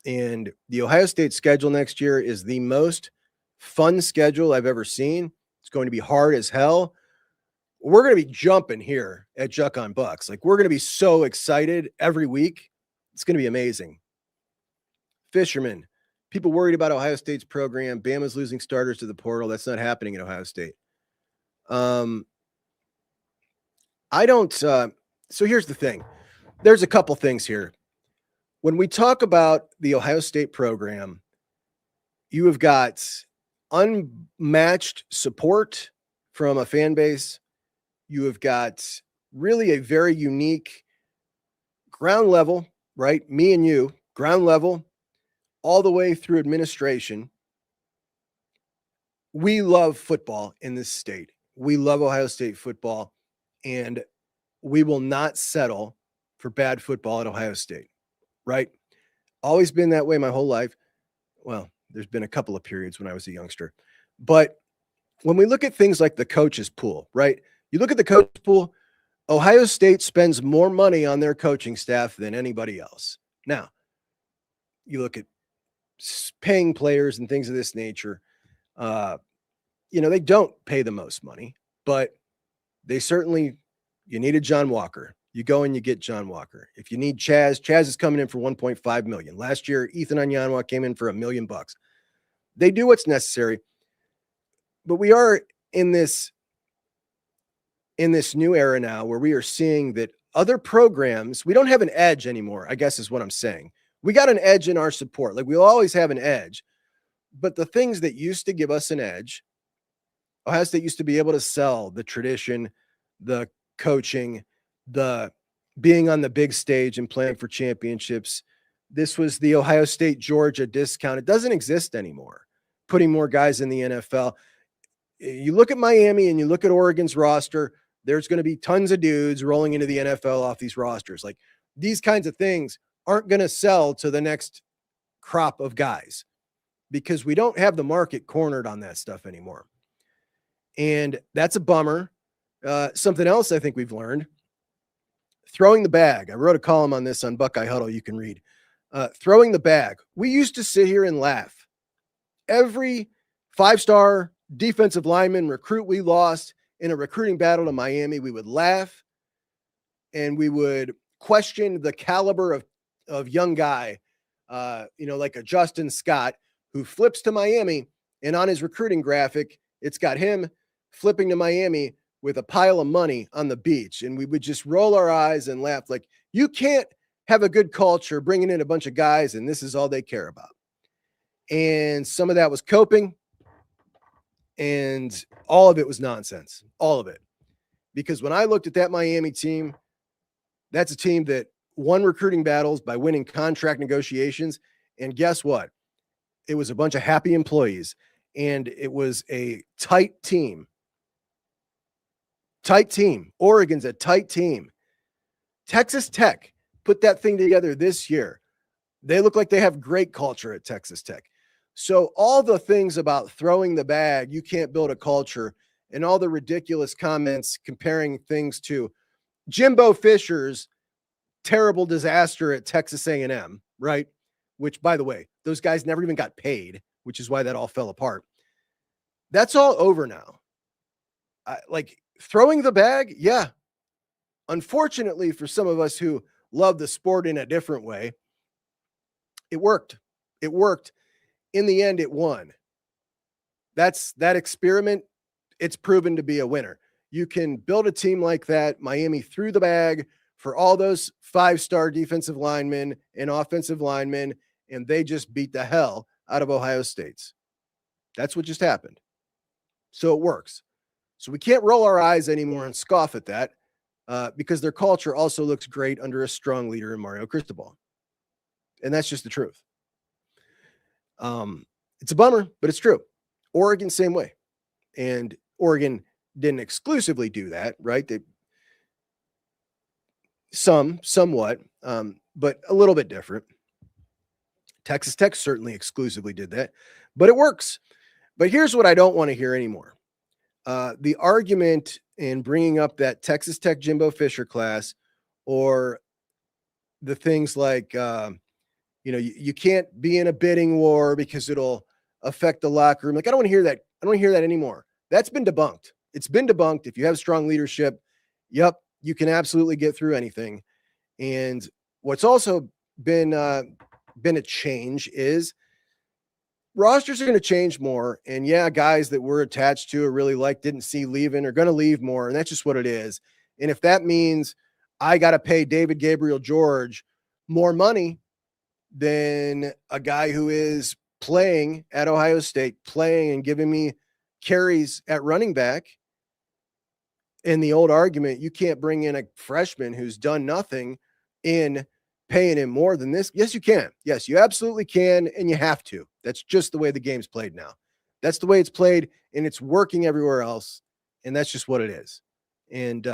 and the Ohio State schedule next year is the most fun schedule I've ever seen. It's going to be hard as hell. We're going to be jumping here at Juck on Bucks. Like, we're going to be so excited every week. It's going to be amazing. Fisherman, people worried about Ohio State's program. Bama's losing starters to the portal. That's not happening at Ohio State. I don't. So here's the thing. There's a couple things here. When we talk about the Ohio State program, you have got unmatched support from a fan base. You have got really a very unique ground level, right? Me and you, ground level, all the way through administration. We love football in this state. We love Ohio State football, and we will not settle for bad football at Ohio State, right? Always been that way my whole life. Well, there's been a couple of periods when I was a youngster. But when we look at things like the coaches pool, right? You look at the coach pool, Ohio State spends more money on their coaching staff than anybody else. Now, you look at paying players and things of this nature. They don't pay the most money, but they certainly, you needed John Walker. You go and you get John Walker. If you need Chaz is coming in for $1.5 million. Last year, Ethan Onyanwa came in for $1 million. They do what's necessary, but we are in this new era now where we are seeing that other programs, we don't have an edge anymore, I guess is what I'm saying. We got an edge in our support. Like, we'll always have an edge, but the things that used to give us an edge, Ohio State used to be able to sell the tradition, the coaching, the being on the big stage and playing for championships. This was the Ohio State, Georgia discount. It doesn't exist anymore. Putting more guys in the NFL. You look at Miami and you look at Oregon's roster, there's going to be tons of dudes rolling into the NFL off these rosters. Like, these kinds of things aren't going to sell to the next crop of guys because we don't have the market cornered on that stuff anymore. And that's a bummer. Something else I think we've learned, throwing the bag. I wrote a column on this on Buckeye Huddle you can read. Throwing the bag. We used to sit here and laugh. Every 5-star defensive lineman recruit we lost in a recruiting battle to Miami, we would laugh and we would question the caliber of young guy, like a Justin Scott who flips to Miami, and on his recruiting graphic, it's got him flipping to Miami with a pile of money on the beach. And we would just roll our eyes and laugh. Like, you can't have a good culture bringing in a bunch of guys and this is all they care about. And some of that was coping, and all of it was nonsense. All of it. Because when I looked at that Miami team, that's a team that won recruiting battles by winning contract negotiations. And guess what? It was a bunch of happy employees, and it was a tight team. Tight team. Oregon's a tight team. Texas Tech put that thing together this year. They look like they have great culture at Texas Tech. So all the things about throwing the bag, you can't build a culture, and all the ridiculous comments comparing things to Jimbo Fisher's terrible disaster at Texas A&M, right? Which, by the way, those guys never even got paid, which is why that all fell apart. That's all over now. Like, throwing the bag, yeah. Unfortunately, for some of us who love the sport in a different way, it worked. It worked. In the end, it won. That experiment, it's proven to be a winner. You can build a team like that. Miami threw the bag for all those 5-star defensive linemen and offensive linemen, and they just beat the hell out of Ohio State's. That's what just happened. So it works. So we can't roll our eyes anymore and scoff at that because their culture also looks great under a strong leader in Mario Cristobal. And that's just the truth. It's a bummer, but it's true. Oregon, same way. And Oregon didn't exclusively do that, right? They somewhat, but a little bit different. Texas Tech certainly exclusively did that, but it works. But here's what I don't want to hear anymore. The argument in bringing up that Texas Tech Jimbo Fisher class, or the things like, you can't be in a bidding war because it'll affect the locker room. Like, I don't want to hear that. I don't want to hear that anymore. That's been debunked. It's been debunked. If you have strong leadership, yep, you can absolutely get through anything. And what's also been a change is rosters are going to change more. And yeah, guys that we're attached to or really like didn't see leaving are going to leave more. And that's just what it is. And if that means I got to pay David Gabriel George more money than a guy who is playing at Ohio State, playing and giving me carries at running back, in the old argument, you can't bring in a freshman who's done nothing in paying him more than this. Yes, you can. Yes, you absolutely can. And you have to. That's just the way the game's played now. That's the way it's played, and it's working everywhere else. And that's just what it is. And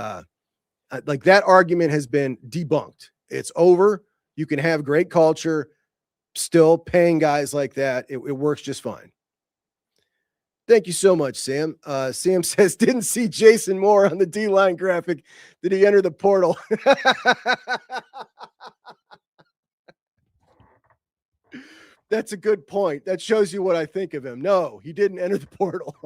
like, that argument has been debunked. It's over. You can have great culture still paying guys like that. It works just fine. Thank you so much, Sam. Sam says, didn't see Jason Moore on the D-line graphic. Did he enter the portal? That's a good point. That shows you what I think of him. No, he didn't enter the portal.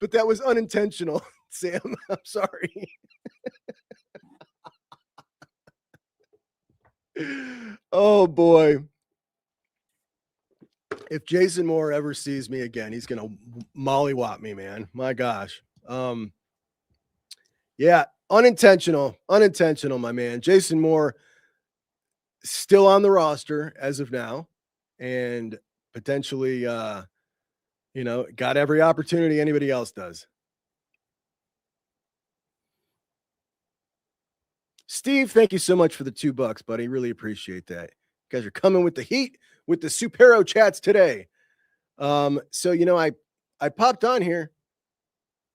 But that was unintentional, Sam. I'm sorry. Oh, boy. If Jason Moore ever sees me again, he's going to mollywop me, man. My gosh. Yeah, unintentional, my man. Jason Moore still on the roster as of now, and potentially, got every opportunity anybody else does. Steve, thank you so much for the $2, buddy. Really appreciate that. You guys are coming with the heat with the Supero chats today. So, I popped on here.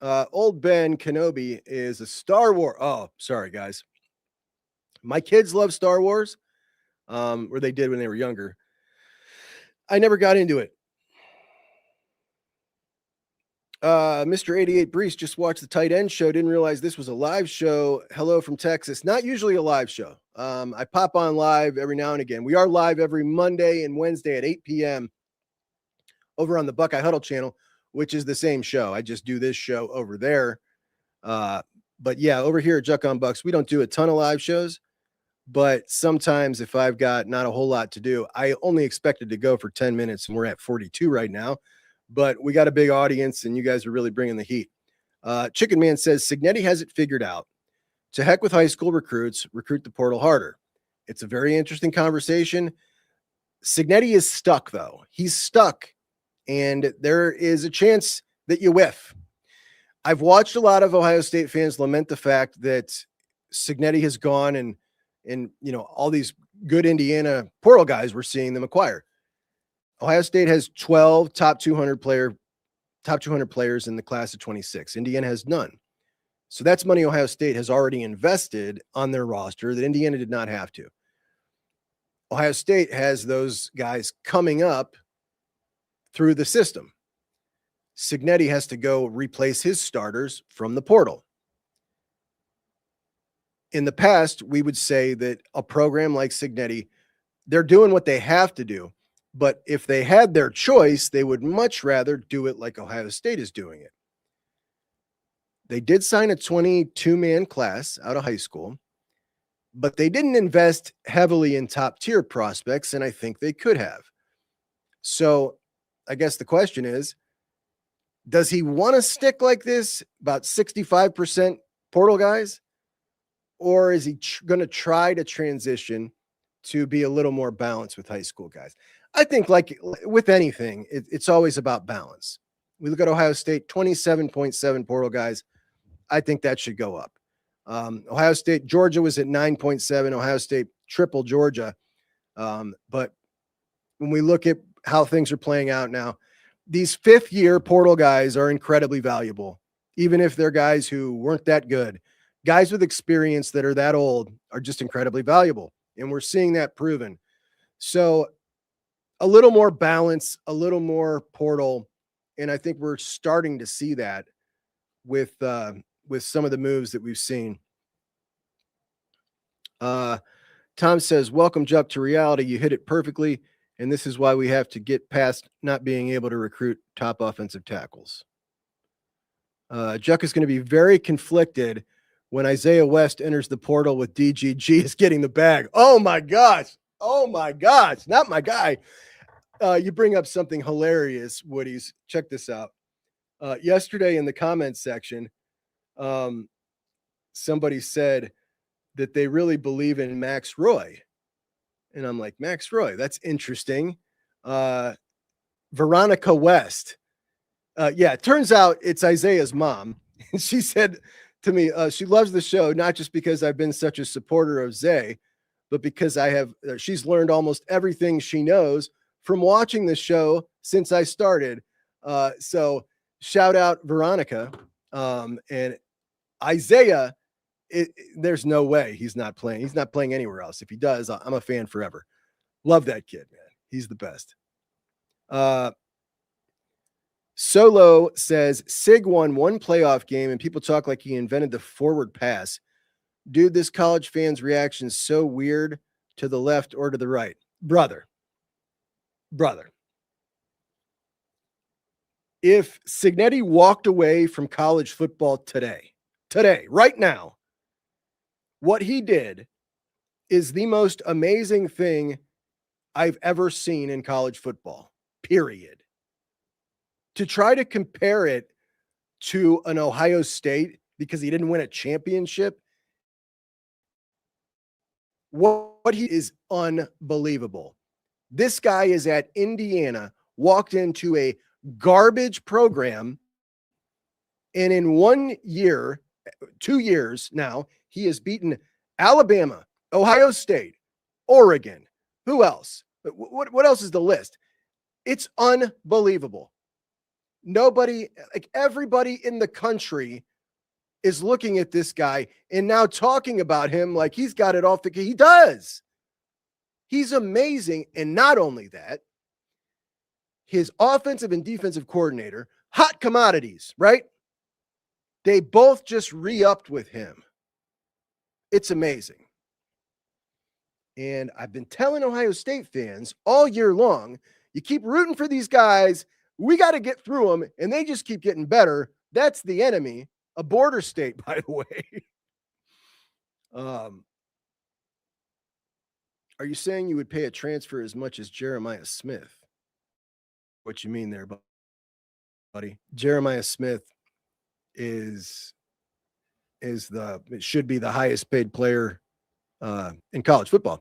Old Ben Kenobi is a Star Wars. Oh, sorry, guys. My kids love Star Wars, or they did when they were younger. I never got into it. Mr. 88 Brees just watched the tight end show. Didn't realize this was a live show. Hello from Texas. Not usually a live show. I pop on live every now and again. We are live every Monday and Wednesday at 8 p.m. over on the Buckeye Huddle channel, which is the same show. I just do this show over there. But yeah, over here at Juck on Bucks, we don't do a ton of live shows. But sometimes if I've got not a whole lot to do, I only expected to go for 10 minutes, and we're at 42 right now. But we got a big audience, and you guys are really bringing the heat. Chicken Man says, Cignetti has it figured out. To heck with high school recruits, recruit the portal harder. It's a very interesting conversation. Cignetti is stuck, though. He's stuck, and there is a chance that you whiff. I've watched a lot of Ohio State fans lament the fact that Cignetti has gone and all these good Indiana portal guys, we're seeing them acquire. Ohio State has 12 top 200 players in the class of 26. Indiana has none. So that's money Ohio State has already invested on their roster that Indiana did not have to. Ohio State has those guys coming up through the system. Cignetti has to go replace his starters from the portal. In the past, we would say that a program like Cignetti, they're doing what they have to do. But if they had their choice, they would much rather do it like Ohio State is doing it. They did sign a 22-man class out of high school, but they didn't invest heavily in top-tier prospects, and I think they could have. So I guess the question is, does he want to stick like this, about 65% portal guys, or is he going to try to transition to be a little more balanced with high school guys? I think, like with anything, it's always about balance. We look at Ohio State, 27.7 portal guys. I think that should go up. Ohio State, Georgia was at 9.7. Ohio State triple Georgia. But when we look at how things are playing out now, these fifth-year portal guys are incredibly valuable, even if they're guys who weren't that good. Guys with experience that are that old are just incredibly valuable, and we're seeing that proven. So a little more balance, a little more portal, and I think we're starting to see that with some of the moves that we've seen. Tom says, welcome, Juck, to reality. You hit it perfectly. And this is why we have to get past not being able to recruit top offensive tackles. Juck is going to be very conflicted when Isaiah West enters the portal with DGG is getting the bag. Oh my gosh. Oh my gosh. Not my guy. You bring up something hilarious, Woody's. Check this out. Yesterday in the comments section, somebody said that they really believe in Max Roy. And I'm like, Max Roy, that's interesting. Veronica West. Yeah, it turns out it's Isaiah's mom. And she said to me, she loves the show, not just because I've been such a supporter of Zay, but because she's learned almost everything she knows from watching the show since I started. So shout out Veronica. And Isaiah, there's no way he's not playing. He's not playing anywhere else. If he does, I'm a fan forever. Love that kid, man. He's the best. Solo says Sig won one playoff game and people talk like he invented the forward pass. Dude, this college fan's reaction is so weird to the left or to the right. Brother. If Cignetti walked away from college football today, right now, what he did is the most amazing thing I've ever seen in college football, period. To try to compare it to an Ohio State because he didn't win a championship, what he is unbelievable. This guy is at Indiana, walked into a garbage program, and in 1 year, 2 years now, he has beaten Alabama, Ohio State, Oregon. Who else? What else is the list? It's unbelievable. Nobody, like everybody in the country is looking at this guy and now talking about him like he's got it off he does. He's amazing. And not only that, his offensive and defensive coordinator, hot commodities, right? They both just re-upped with him. It's amazing. And I've been telling Ohio State fans all year long, you keep rooting for these guys. We got to get through them, and they just keep getting better. That's the enemy, a border state, by the way. Are you saying you would pay a transfer as much as Jeremiah Smith? What you mean there, buddy? Jeremiah Smith it should be the highest paid player in college football.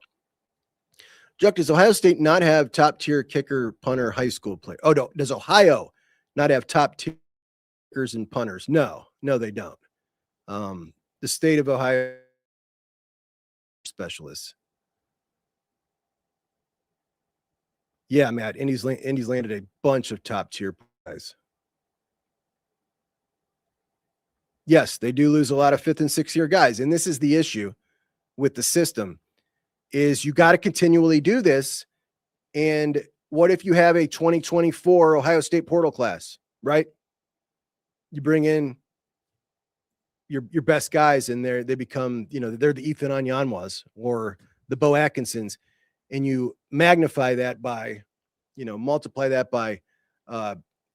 Juck, does Ohio State not have top tier kicker, punter, high school player? Oh, no. Does Ohio not have top tier kickers and punters? No, they don't. The state of Ohio specialists. Yeah, Matt. Indy's landed a bunch of top tier guys. Yes, they do lose a lot of 5th and 6th year guys. And this is the issue with the system is you got to continually do this. And what if you have a 2024 Ohio State portal class, right? You bring in your best guys in there. They become, they're the Ethan Anyanwas or the Bo Atkinsons. And you magnify that by, multiply that by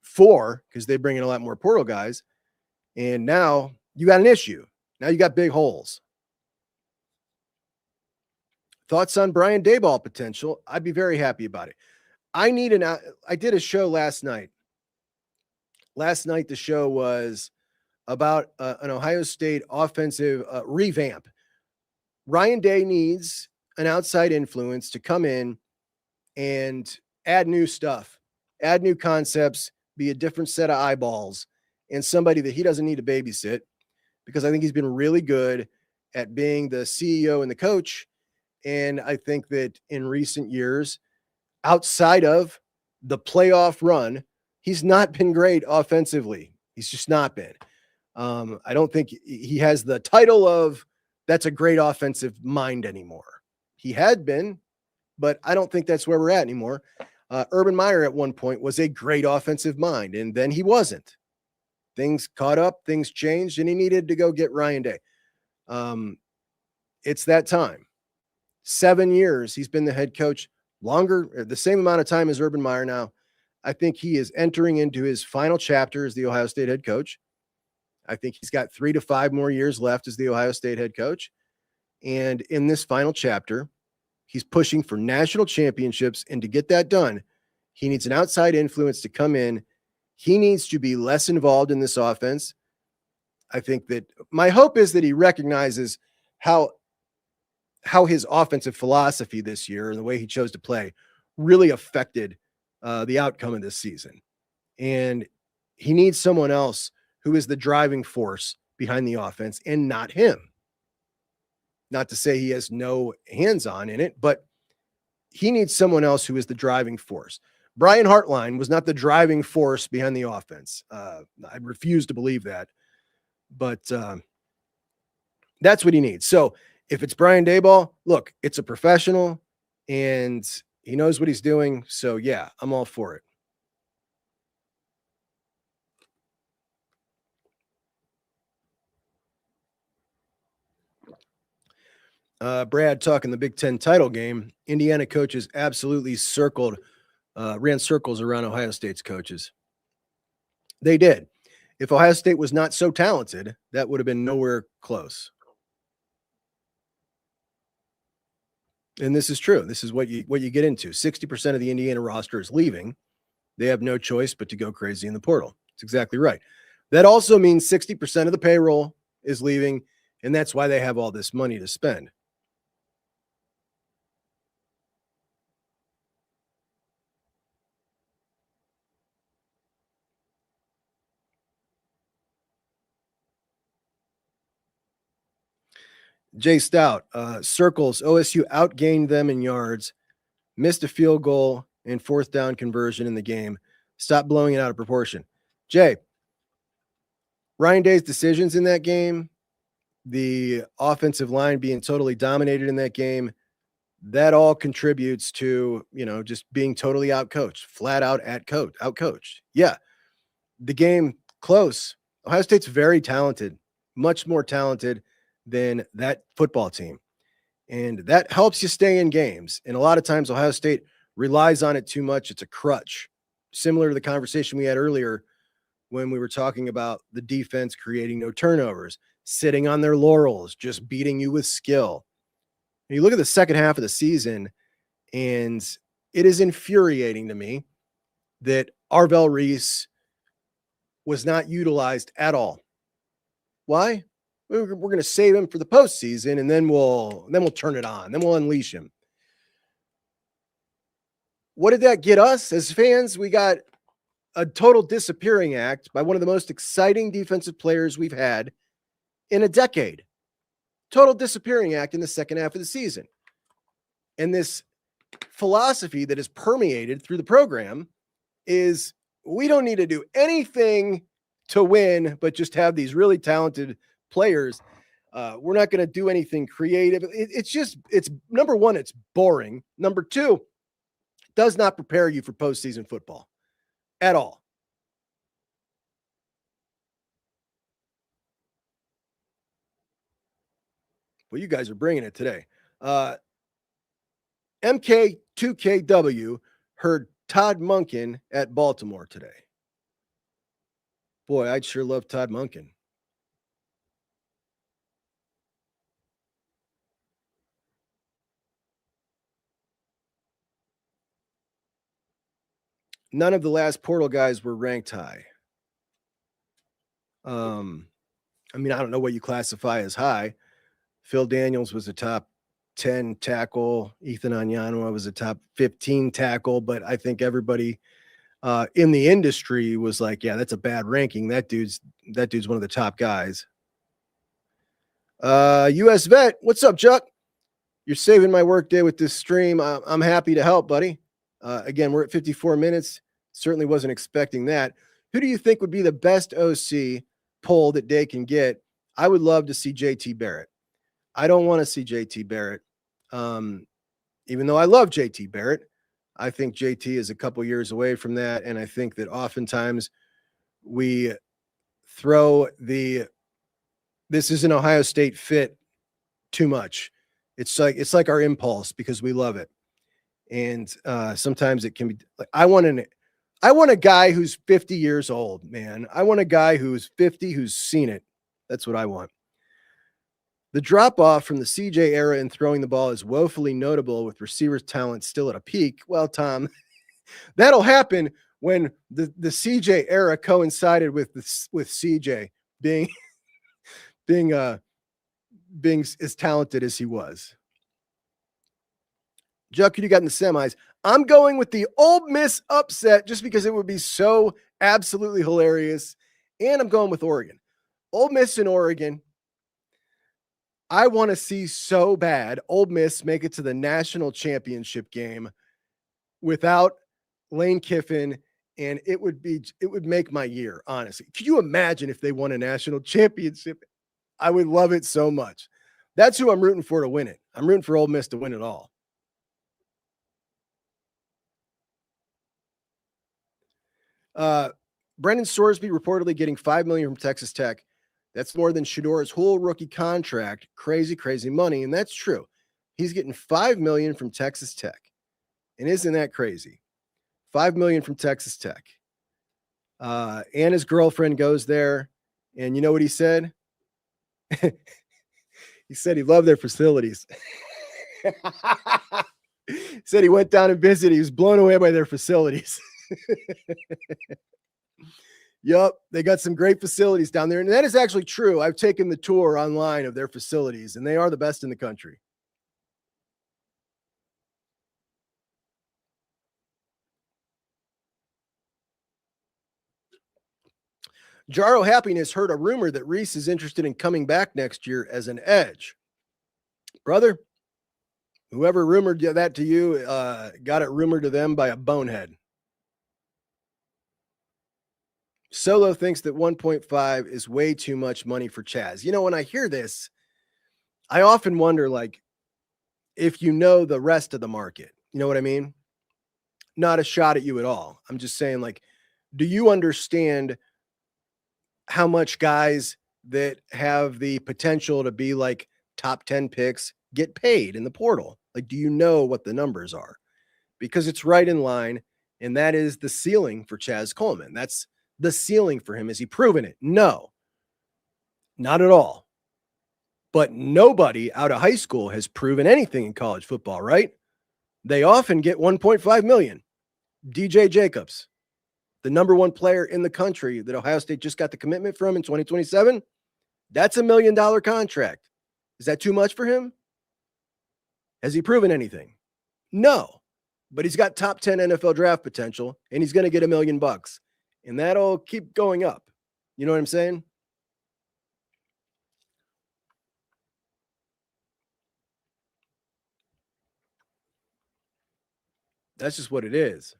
4 because they bring in a lot more portal guys. And now you got an issue. Now you got big holes. Thoughts on Brian Daboll potential? I'd be very happy about it. I did a show last night. Last night, the show was about an Ohio State offensive revamp. Ryan Day needs an outside influence to come in and add new stuff, add new concepts, be a different set of eyeballs, and somebody that he doesn't need to babysit, because I think he's been really good at being the CEO and the coach. And I think that in recent years, outside of the playoff run, he's not been great offensively. He's just not been. I don't think he has the title of that's a great offensive mind anymore. He had been, but I don't think that's where we're at anymore. Urban Meyer at one point was a great offensive mind, and then he wasn't. Things caught up, things changed, and he needed to go get Ryan Day. It's that time. 7 years he's been the head coach the same amount of time as Urban Meyer now. I think he is entering into his final chapter as the Ohio State head coach. I think he's got 3 to 5 more years left as the Ohio State head coach. And in this final chapter, he's pushing for national championships. And to get that done, he needs an outside influence to come in. He needs to be less involved in this offense. I think that my hope is that he recognizes how his offensive philosophy this year and the way he chose to play really affected the outcome of this season. And he needs someone else who is the driving force behind the offense and not him. Not to say he has no hands-on in it, but he needs someone else who is the driving force. Brian Hartline was not the driving force behind the offense. I refuse to believe that, but that's what he needs. So if it's Brian Daboll, look, it's a professional and he knows what he's doing. So yeah, I'm all for it. Brad talking the Big Ten title game. Indiana coaches absolutely ran circles around Ohio State's coaches. They did. If Ohio State was not so talented, that would have been nowhere close. And this is true. This is what you get into. 60% of the Indiana roster is leaving. They have no choice but to go crazy in the portal. That's exactly right. That also means 60% of the payroll is leaving, and that's why they have all this money to spend. Jay Stout, circles, OSU outgained them in yards, missed a field goal and 4th down conversion in the game. Stop blowing it out of proportion. Jay, Ryan Day's decisions in that game, the offensive line being totally dominated in that game, that all contributes to, just being totally outcoached, flat out outcoached. Yeah. The game close. Ohio State's very talented, much more talented than that football team. And that helps you stay in games. And a lot of times Ohio State relies on it too much. It's a crutch, similar to the conversation we had earlier when we were talking about the defense creating no turnovers, sitting on their laurels, just beating you with skill. And you look at the second half of the season, and it is infuriating to me that Arvell Reese was not utilized at all. Why? We're going to save him for the postseason, and then we'll turn it on. Then we'll unleash him. What did that get us as fans? We got a total disappearing act by one of the most exciting defensive players we've had in a decade. Total disappearing act in the second half of the season. And this philosophy that is permeated through the program is we don't need to do anything to win, but just have these really talented players. We're not going to do anything creative. It's number one, it's boring. Number two, does not prepare you for postseason football at all. Well, you guys are bringing it today. MK2KW heard Todd Monken at Baltimore today. Boy, I'd sure love Todd Monken. None of the last portal guys were ranked high. I don't know what you classify as high. Phil Daniels was a top 10 tackle. Ethan Onyanwa was a top 15 tackle, but I think everybody in the industry was like, yeah, that's a bad ranking. That dude's one of the top guys. US Vet, what's up, Chuck? You're saving my work day with this stream. I'm happy to help, buddy. Again, we're at 54 minutes. Certainly wasn't expecting that. Who do you think would be the best OC poll that Day can get? I would love to see JT Barrett. I don't want to see JT Barrett. Even though I love JT Barrett, I think JT is a couple years away from that. And I think that oftentimes we throw this is an Ohio State fit too much. It's like our impulse because we love it. And sometimes it can be like, I want a guy who's 50 years old, man. I want a guy who's 50, who's seen it. That's what I want. The drop-off from the CJ era in throwing the ball is woefully notable, with receivers' talent still at a peak. Well, Tom, that'll happen when the CJ era coincided with CJ being being as talented as he was. Juck, who you got in the semis? I'm going with the Ole Miss upset just because it would be so absolutely hilarious. And I'm going with Oregon. Ole Miss and Oregon. I want to see so bad Ole Miss make it to the national championship game without Lane Kiffin, and it would make my year, honestly. Could you imagine if they won a national championship? I would love it so much. That's who I'm rooting for to win it. I'm rooting for Ole Miss to win it all. Brendan Sorsby reportedly getting $5 million from Texas Tech. That's more than Shadora's whole rookie contract. Crazy, crazy money. And that's true. He's getting $5 million from Texas Tech. And isn't that crazy? $5 million from Texas Tech. And his girlfriend goes there. And you know what he said? He said he loved their facilities. He said he went down and visited. He was blown away by their facilities. Yep, they got some great facilities down there. And that is actually true. I've taken the tour online of their facilities, and they are the best in the country. Jaro Happiness heard a rumor that Reese is interested in coming back next year as an edge. Brother, whoever rumored that to you got it rumored to them by a bonehead. Solo thinks that 1.5 is way too much money for Chaz. You know, when I hear this, I often wonder, like, if you know the rest of the market. You know what I mean? Not a shot at you at all. I'm just saying, like, do you understand how much guys that have the potential to be like top 10 picks get paid in the portal? Like, do you know what the numbers are? Because it's right in line, and that is the ceiling for Chaz Coleman. That's the ceiling for him. Has he proven it? No, not at all. But nobody out of high school has proven anything in college football, right? They often get 1.5 million. DJ Jacobs, the number one player in the country that Ohio State just got the commitment from in 2027, that's $1 million contract. Is that too much for him? Has he proven anything? No, but he's got top 10 NFL draft potential, and he's going to get $1 million. And that'll keep going up. You know what I'm saying? That's just what it is.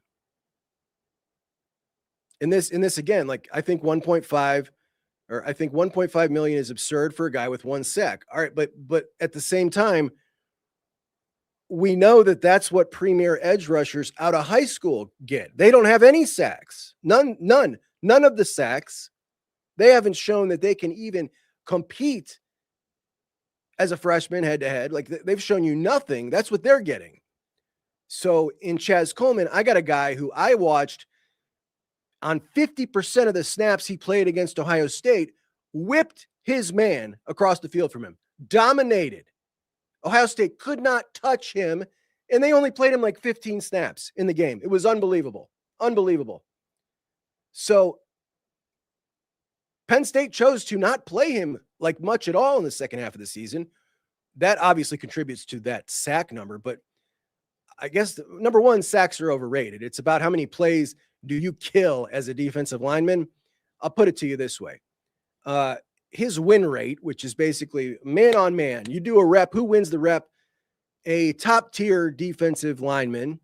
In this again, like, I think 1.5 million is absurd for a guy with one sack. All right, but at the same time, we know that that's what premier edge rushers out of high school get. They don't have any sacks. None of the sacks. They haven't shown that they can even compete as a freshman head to head. Like, they've shown you nothing. That's what they're getting. So in Chaz Coleman, I got a guy who I watched on 50% of the snaps he played against Ohio State, whipped his man across the field from him, dominated. Ohio State could not touch him, and they only played him like 15 snaps in the game. It was unbelievable. Unbelievable. So Penn State chose to not play him like much at all in the second half of the season. That obviously contributes to that sack number, but I guess number one, sacks are overrated. It's about how many plays do you kill as a defensive lineman. I'll put it to you this way. His win rate, which is basically man on man, you do a rep, who wins the rep? A top tier defensive lineman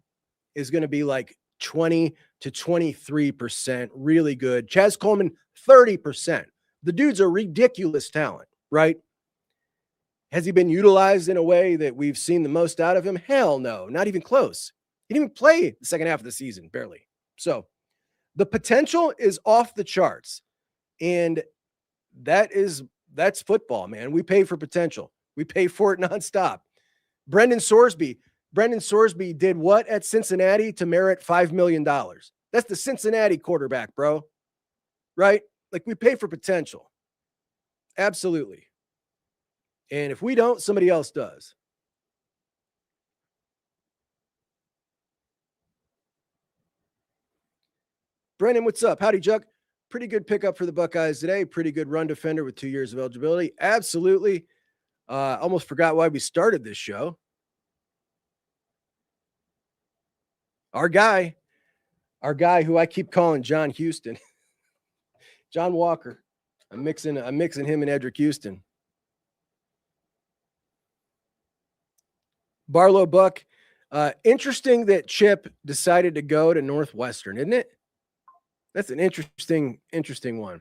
is going to be like 20 to 23%, really good. Chaz Coleman, 30%. The dude's a ridiculous talent, right? Has he been utilized in a way that we've seen the most out of him? Hell no, not even close. He didn't even play the second half of the season, barely. So the potential is off the charts. And that's football, man. We pay for potential. We pay for it nonstop. Brendan Sorsby, Brendan Sorsby did what at Cincinnati to merit $5 million? That's the Cincinnati quarterback, bro. Right? Like, we pay for potential. Absolutely. And if we don't, somebody else does. Brendan, what's up? Howdy, Chuck. Pretty good pickup for the Buckeyes today. Pretty good run defender with 2 years of eligibility. Absolutely. Almost forgot why we started this show. Our guy who I keep calling John Houston, John Walker. I'm mixing him and Edric Houston. Barlow Buck. Interesting that Chip decided to go to Northwestern, isn't it? That's an interesting one.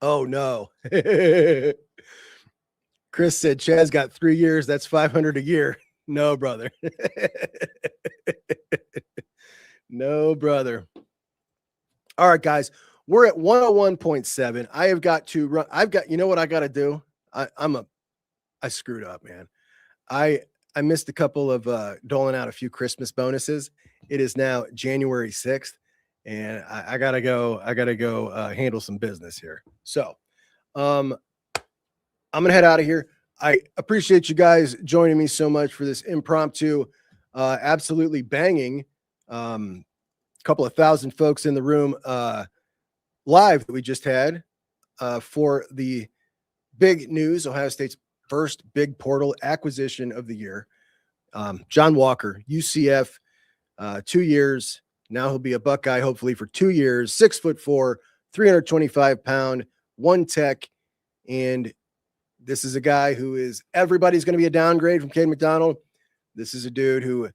Oh, no. Chris said Chaz got 3 years. That's 500 a year. No, brother. No, brother. All right, guys. We're at 101.7. I have got to run. You know what I got to do? I screwed up, man. I missed a couple of doling out a few Christmas bonuses. It is now January 6th. And I gotta go handle some business here. So I'm gonna head out of here. I appreciate you guys joining me so much for this impromptu, absolutely banging couple of thousand folks in the room live that we just had for the big news, Ohio State's first big portal acquisition of the year. John Walker, UCF, 2 years. Now he'll be a Buckeye, hopefully, for 2 years, 6'4", 325-pound, one tech. And this is a guy who is, everybody's going to be a downgrade from Cade McDonald. This is a dude who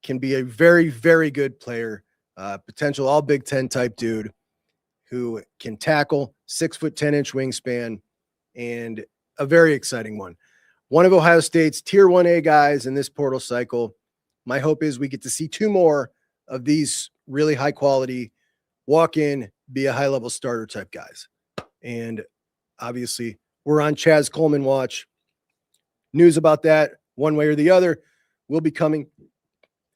can be a very, very good player, potential all Big Ten type dude who can tackle, 6'10" wingspan, and a very exciting one. One of Ohio State's tier 1A guys in this portal cycle. My hope is we get to see 2 more of these really high quality walk in, be a high level starter type guys. And obviously we're on Chaz Coleman watch. News about that one way or the other will be coming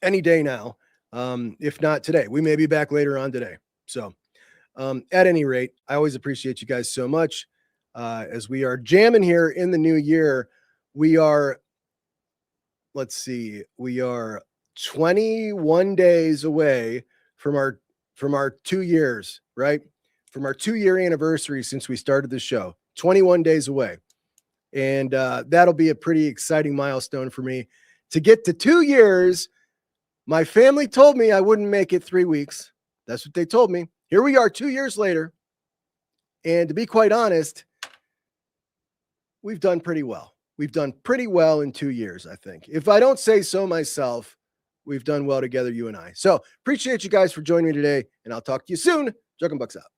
any day now. If not today, we may be back later on today. So at any rate, I always appreciate you guys so much as we are jamming here in the new year. We are, let's see, we are 21 days away from our 2 years, right? From our 2-year anniversary since we started the show, 21 days away. And that'll be a pretty exciting milestone for me to get to 2 years. My family told me I wouldn't make it 3 weeks. That's what they told me. Here we are 2 years later. And to be quite honest, we've done pretty well. We've done pretty well in 2 years, I think. If I don't say so myself, we've done well together, you and I. So appreciate you guys for joining me today, and I'll talk to you soon. Juck 'em Bucks out.